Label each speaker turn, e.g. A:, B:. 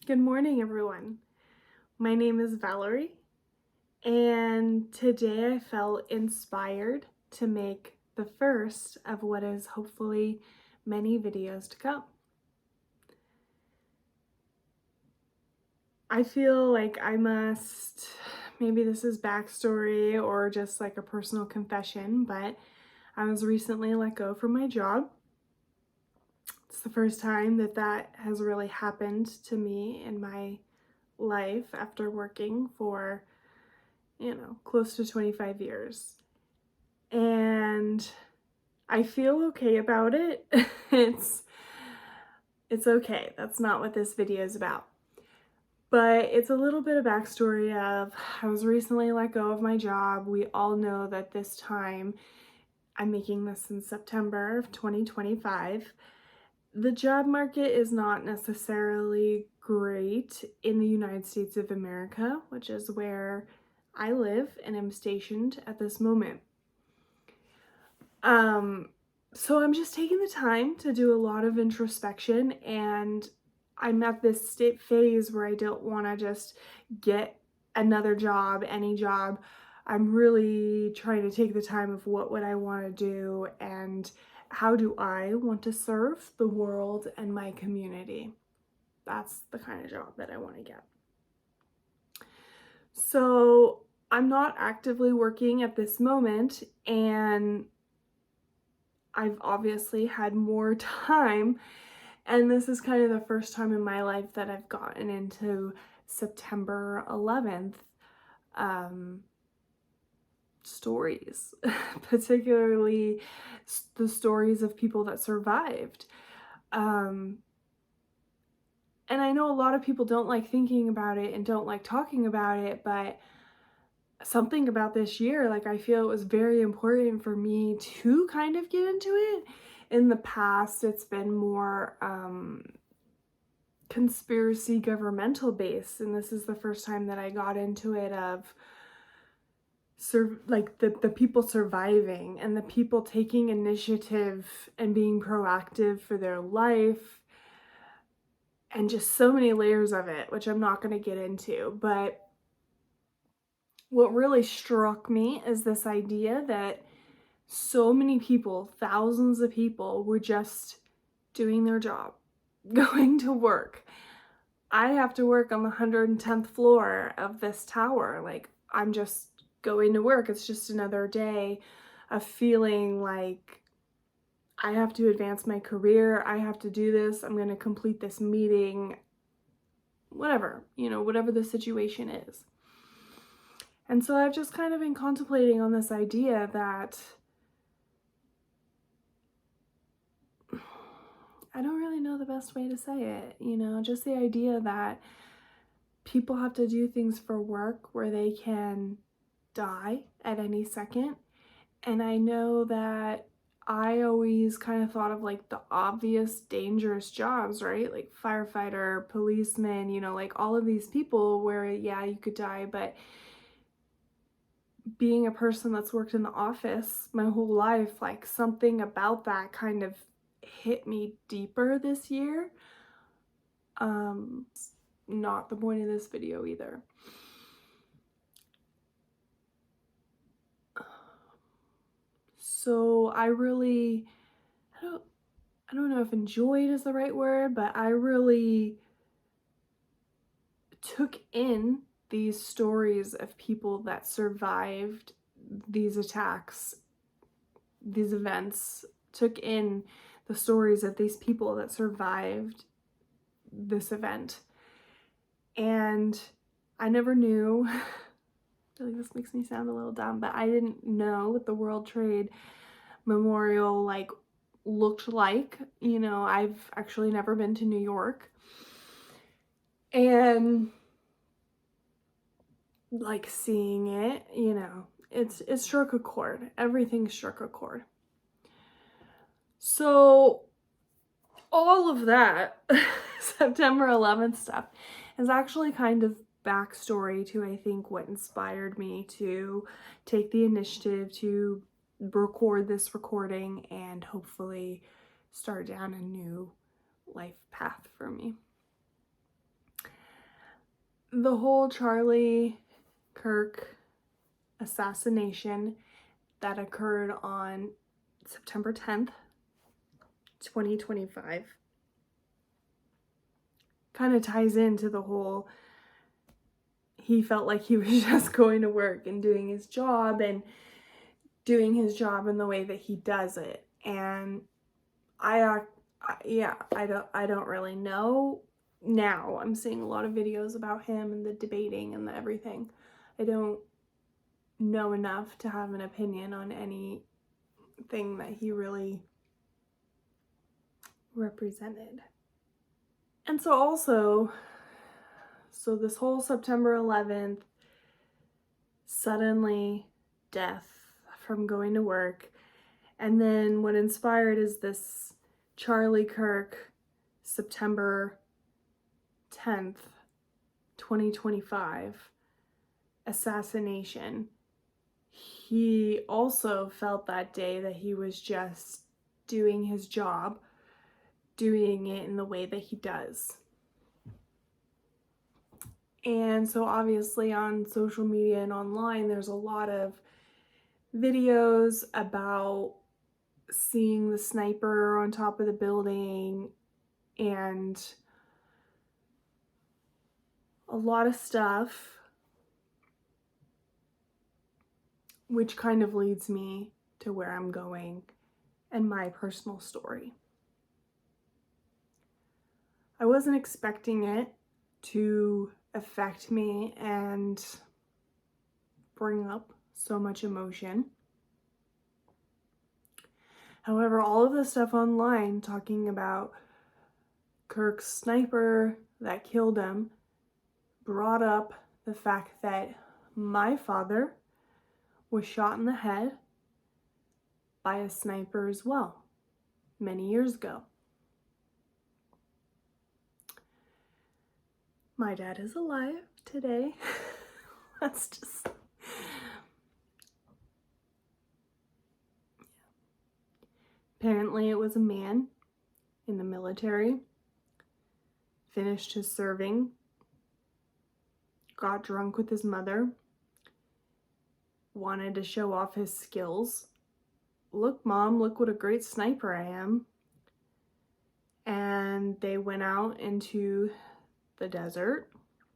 A: Good morning, everyone. My name is Valerie, and today I felt inspired to make the first of what is hopefully many videos to come. I feel like I must, maybe this is backstory or just like a personal confession, but I was recently let go from my job. It's the first time that has really happened to me in my life after working for close to 25 years. And I feel okay about it. it's okay. That's not what this video is about. But it's a little bit of backstory of I was recently let go of my job. We all know that this time, I'm making this in September of 2025, the job market is not necessarily great in the United States of America, which is where I live and am stationed at this moment. So I'm just taking the time to do a lot of introspection, and I'm at this phase where I don't want to just get another job, any job. I'm really trying to take the time of what would I want to do and how do I want to serve the world and my community. That's the kind of job that I want to get. So I'm not actively working at this moment, and I've obviously had more time, and this is kind of the first time in my life that I've gotten into September 11th stories, particularly the stories of people that survived. And I know a lot of people don't like thinking about it and don't like talking about it, but something about this year, like I feel it was very important for me to kind of get into it. In the past, it's been more conspiracy governmental based, and this is the first time that I got into it of the people surviving and the people taking initiative and being proactive for their life, and just so many layers of it, which I'm not going to get into. But what really struck me is this idea that so many people, thousands of people, were just doing their job, going to work. I have to work on the 110th floor of this tower. Like, I'm just going to work. It's just another day of feeling like I have to advance my career. I have to do this. I'm going to complete this meeting, whatever, whatever the situation is. And so I've just kind of been contemplating on this idea that I don't really know the best way to say it, just the idea that people have to do things for work where they can die at any second. And I know that I always kind of thought of like the obvious dangerous jobs, right? Like firefighter, policeman, like all of these people where, yeah, you could die. But being a person that's worked in the office my whole life, like something about that kind of hit me deeper this year. Not the point of this video either. So I don't know if enjoyed is the right word, but I really took in these stories of people that survived these attacks, these events, took in the stories of these people that survived this event. And I never knew, I feel like this makes me sound a little dumb, but I didn't know what the World Trade Memorial looked like. I've actually never been to New York. And seeing it, it struck a chord. Everything struck a chord. So all of that September 11th stuff is actually kind of backstory to, I think, what inspired me to take the initiative to record this recording and hopefully start down a new life path for me. the whole Charlie Kirk assassination that occurred on September 10th, 2025, kind of ties into the whole, he felt like he was just going to work and doing his job and doing his job in the way that he does it. And I don't really know. Now I'm seeing a lot of videos about him and the debating and the everything. I don't know enough to have an opinion on anything that he really represented. And so this whole September 11th, suddenly death from going to work. And then what inspired is this Charlie Kirk September 10th, 2025 assassination. He also felt that day that he was just doing his job, doing it in the way that he does. And so obviously on social media and online, there's a lot of videos about seeing the sniper on top of the building and a lot of stuff, which kind of leads me to where I'm going and my personal story. I wasn't expecting it to affect me and bring up so much emotion. However, all of the stuff online talking about Kirk's sniper that killed him brought up the fact that my father was shot in the head by a sniper as well, many years ago. My dad is alive today. That's just... Apparently it was a man in the military, finished his serving, got drunk with his mother, wanted to show off his skills. Look, Mom, look what a great sniper I am. And they went out into the desert